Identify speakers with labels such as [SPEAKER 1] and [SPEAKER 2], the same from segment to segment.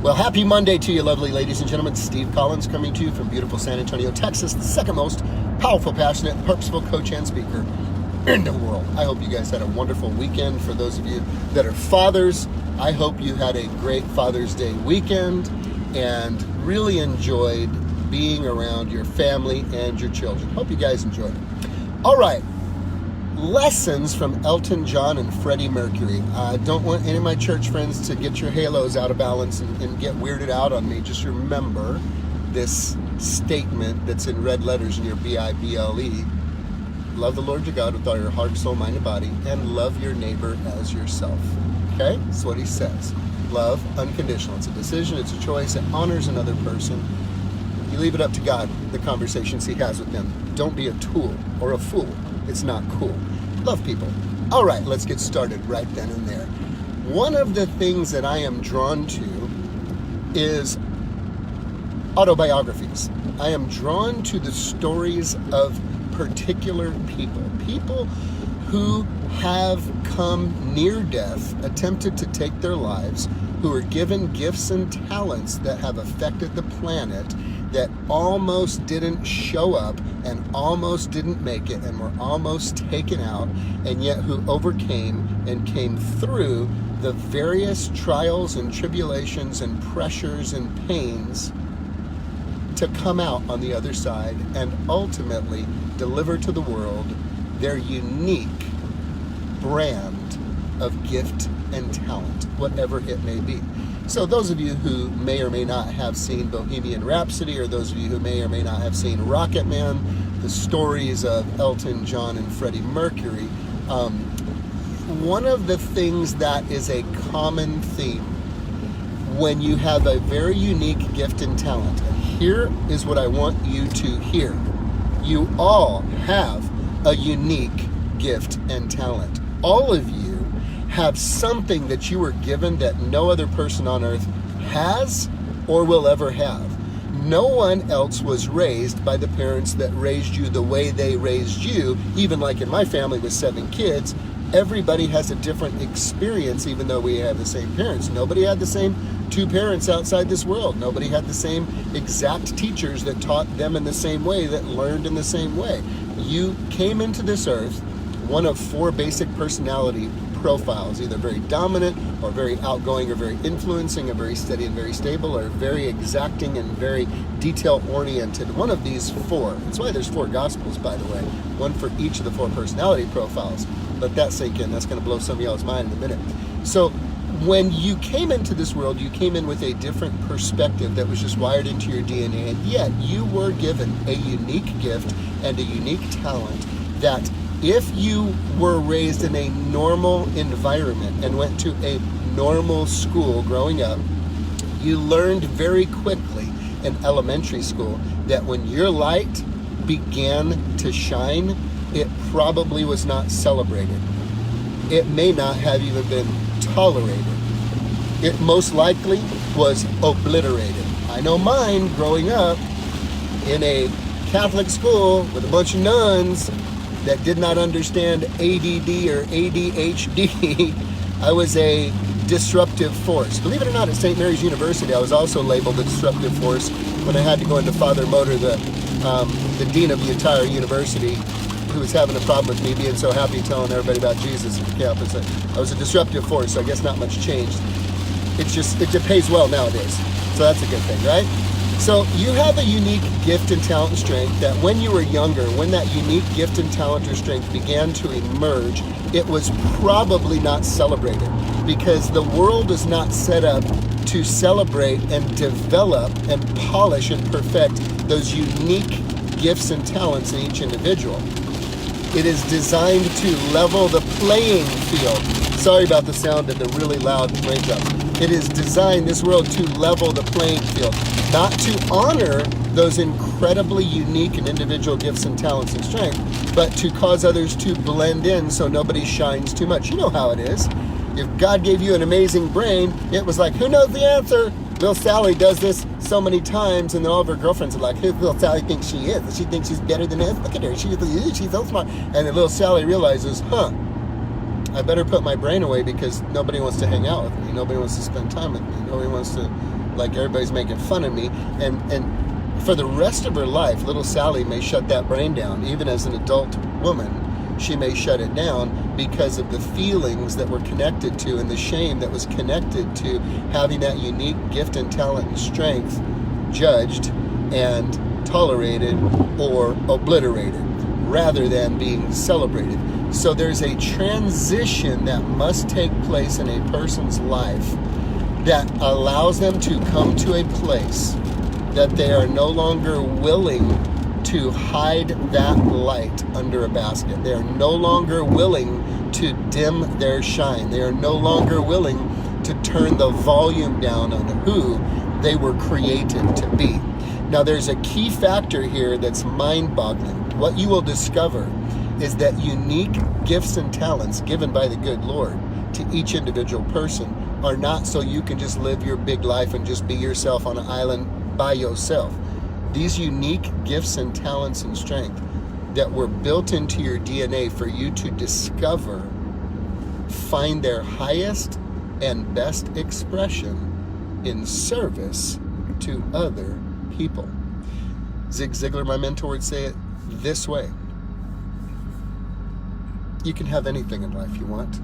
[SPEAKER 1] Well, happy Monday to you, lovely ladies and gentlemen. Steve Collins coming to you from beautiful San Antonio, Texas, the second most powerful, passionate, purposeful coach and speaker in the world. I hope you guys had a wonderful weekend. For those of you that are fathers, I hope you had a great Father's Day weekend and really enjoyed being around your family and your children. Hope you guys enjoyed it. All right. Lessons from Elton, John, and Freddie Mercury. I don't want any of my church friends to get your halos out of balance and get weirded out on me. Just remember this statement that's in red letters in your Bible. Love the Lord your God with all your heart, soul, mind, and body, and love your neighbor as yourself. Okay? That's what he says. Love, unconditional. It's a decision, it's a choice. It honors another person. You leave it up to God, the conversations he has with them. Don't be a tool or a fool. It's not cool. Love people. All right, let's get started right then and there. One of the things that I am drawn to is autobiographies. I am drawn to the stories of particular people. People who have come near death, attempted to take their lives, who are given gifts and talents that have affected the planet, that almost didn't show up and almost didn't make it and were almost taken out, and yet who overcame and came through the various trials and tribulations and pressures and pains to come out on the other side and ultimately deliver to the world their unique brand of gift and talent, whatever it may be. So those of you who may or may not have seen Bohemian Rhapsody, or those of you who may or may not have seen Rocket Man, the stories of Elton, John, and Freddie Mercury, one of the things that is a common theme when you have a very unique gift and talent, and here is what I want you to hear. You all have a unique gift and talent. All of you have something that you were given that no other person on earth has or will ever have. No one else was raised by the parents that raised you the way they raised you. Even like in my family with 7 kids, everybody has a different experience even though we have the same parents. Nobody had the same 2 parents outside this world. Nobody had the same exact teachers that taught them in the same way, that learned in the same way. You came into this earth one of 4 basic personality profiles, either very dominant or very outgoing or very influencing or very steady and very stable or very exacting and very detail-oriented. One of these 4. That's why there's 4 gospels, by the way. One for each of the 4 personality profiles. Let that sink in. That's going to blow some of y'all's mind in a minute. So when you came into this world, you came in with a different perspective that was just wired into your DNA, and yet you were given a unique gift and a unique talent that if you were raised in a normal environment and went to a normal school growing up, you learned very quickly in elementary school that when your light began to shine, it probably was not celebrated. It may not have even been tolerated. It most likely was obliterated. I know mine growing up in a Catholic school with a bunch of nuns that did not understand ADD or ADHD. I was a disruptive force. Believe it or not, at St. Mary's University, I was also labeled a disruptive force when I had to go into Father Motor, the dean of the entire university, who was having a problem with me being so happy telling everybody about Jesus at the campus. I was a disruptive force, so I guess not much changed. It pays well nowadays, so that's a good thing, right? So you have a unique gift and talent and strength that when you were younger, when that unique gift and talent or strength began to emerge, it was probably not celebrated because the world is not set up to celebrate and develop and polish and perfect those unique gifts and talents in each individual. It is designed to level the playing field. Sorry about the sound of the really loud raindrops. It is designed, this world, to level the playing field, not to honor those incredibly unique and individual gifts and talents and strength, but to cause others to blend in so nobody shines too much. You know how it is. If God gave you an amazing brain, it was like, who knows the answer? Little Sally does this so many times, and then all of her girlfriends are like, who little Sally thinks she is? She thinks she's better than us. Look at her. She's so smart. And then little Sally realizes, I better put my brain away because nobody wants to hang out with me. Nobody wants to spend time with me. Nobody wants to like everybody's making fun of me. And for the rest of her life, little Sally may shut that brain down. Even as an adult woman, she may shut it down because of the feelings that were connected to and the shame that was connected to having that unique gift and talent and strength judged and tolerated or obliterated rather than being celebrated. So there's a transition that must take place in a person's life that allows them to come to a place that they are no longer willing to hide that light under a basket. They are no longer willing to dim their shine. They are no longer willing to turn the volume down on who they were created to be. Now, there's a key factor here that's mind-boggling. What you will discover is that unique gifts and talents given by the good Lord to each individual person are not so you can just live your big life and just be yourself on an island by yourself. These unique gifts and talents and strength that were built into your DNA for you to discover find their highest and best expression in service to other people. Zig Ziglar, my mentor, would say it this way: you can have anything in life you want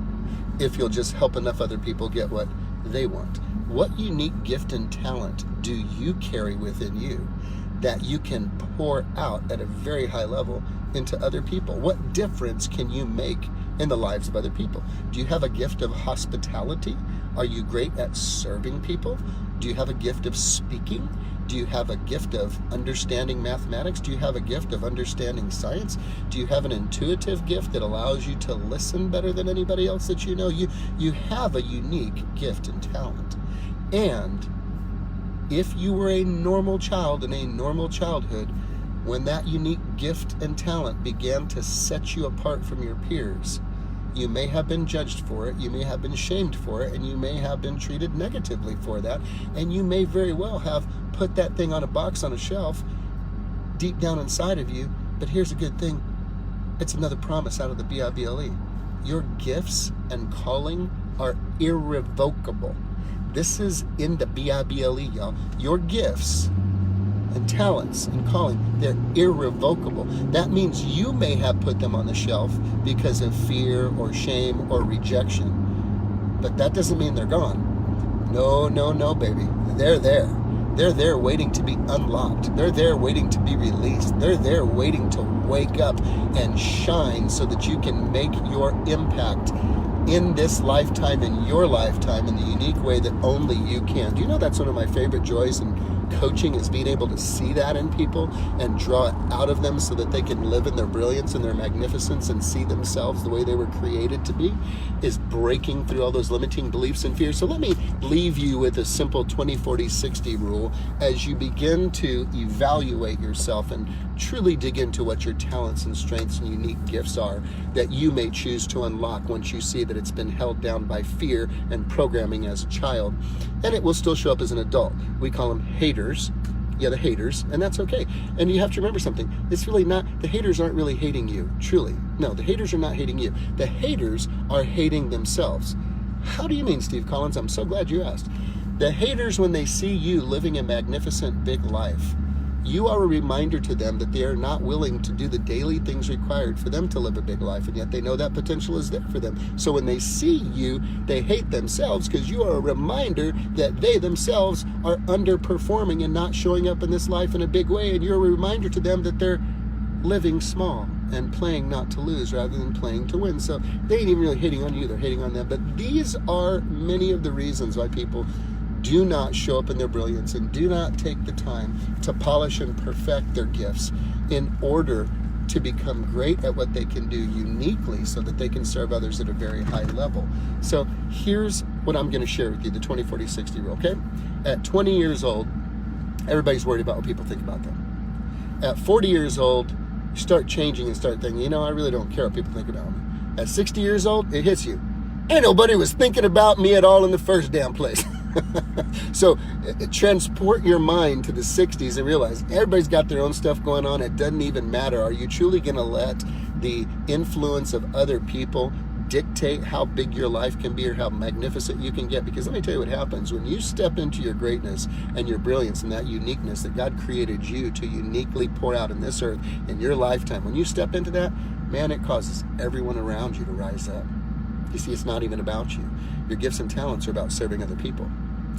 [SPEAKER 1] if you'll just help enough other people get what they want. What unique gift and talent do you carry within you that you can pour out at a very high level into other people? What difference can you make in the lives of other people? Do you have a gift of hospitality? Are you great at serving people? Do you have a gift of speaking? Do you have a gift of understanding mathematics? Do you have a gift of understanding science? Do you have an intuitive gift that allows you to listen better than anybody else that you know? You have a unique gift and talent. And if you were a normal child in a normal childhood, when that unique gift and talent began to set you apart from your peers, you may have been judged for it, you may have been shamed for it, and you may have been treated negatively for that, and you may very well have put that thing on a box on a shelf deep down inside of you. But here's a good thing: it's another promise out of the Bible. Your gifts and calling are irrevocable. This is in the Bible, y'all. Your gifts and talents and calling, they're irrevocable. That means you may have put them on the shelf because of fear or shame or rejection, but that doesn't mean they're gone. No, baby. They're there. They're there waiting to be unlocked. They're there waiting to be released. They're there waiting to wake up and shine so that you can make your impact in this lifetime, in your lifetime, in the unique way that only you can. Do you know that's one of my favorite joys in coaching, is being able to see that in people and draw it out of them so that they can live in their brilliance and their magnificence and see themselves the way they were created to be, is breaking through all those limiting beliefs and fears. So let me leave you with a simple 20-40-60 rule as you begin to evaluate yourself and truly dig into what your talents and strengths and unique gifts are that you may choose to unlock once you see that it's been held down by fear and programming as a child. And it will still show up as an adult. We call them haters. Yeah, the haters, and that's okay. And you have to remember something. It's really not, the haters aren't really hating you, truly. No, the haters are not hating you. The haters are hating themselves. How do you mean, Steve Collins? I'm so glad you asked. The haters, when they see you living a magnificent big life, you are a reminder to them that they are not willing to do the daily things required for them to live a big life, and yet they know that potential is there for them. So when they see you, they hate themselves because you are a reminder that they themselves are underperforming and not showing up in this life in a big way, and you're a reminder to them that they're living small and playing not to lose rather than playing to win. So they ain't even really hating on you, they're hating on them. But these are many of the reasons why people do not show up in their brilliance and do not take the time to polish and perfect their gifts in order to become great at what they can do uniquely so that they can serve others at a very high level. So here's what I'm going to share with you, the 20-40-60 rule, okay? At 20 years old, everybody's worried about what people think about them. At 40 years old, you start changing and start thinking, I really don't care what people think about me. At 60 years old, it hits you. Ain't nobody was thinking about me at all in the first damn place. So transport your mind to the 60s and realize everybody's got their own stuff going on. It doesn't even matter. Are you truly going to let the influence of other people dictate how big your life can be or how magnificent you can get. Because let me tell you what happens when you step into your greatness and your brilliance and that uniqueness that God created you to uniquely pour out in this earth in your lifetime. When you step into that, man, it causes everyone around you to rise up. You see, it's not even about you. Your gifts and talents are about serving other people.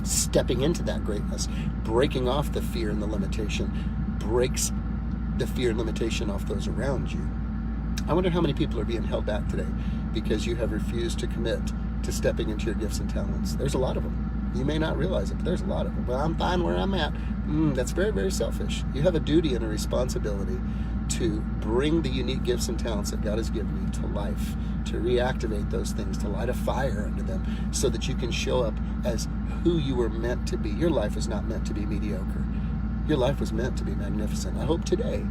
[SPEAKER 1] Stepping into that greatness, breaking off the fear and the limitation, breaks the fear and limitation off those around you. I wonder how many people are being held back today because you have refused to commit to stepping into your gifts and talents. There's a lot of them. You may not realize it, but there's a lot of them. Well, I'm fine where I'm at. That's very, very selfish. You have a duty and a responsibility to bring the unique gifts and talents that God has given you to life, to reactivate those things, to light a fire under them so that you can show up as who you were meant to be. Your life was not meant to be mediocre. Your life was meant to be magnificent. I hope today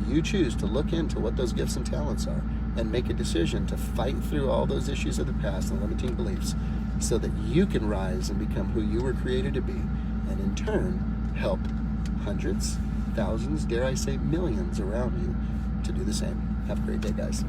[SPEAKER 1] you choose to look into what those gifts and talents are and make a decision to fight through all those issues of the past and limiting beliefs so that you can rise and become who you were created to be, and in turn help hundreds, thousands, dare I say millions around you to do the same. Have a great day, guys.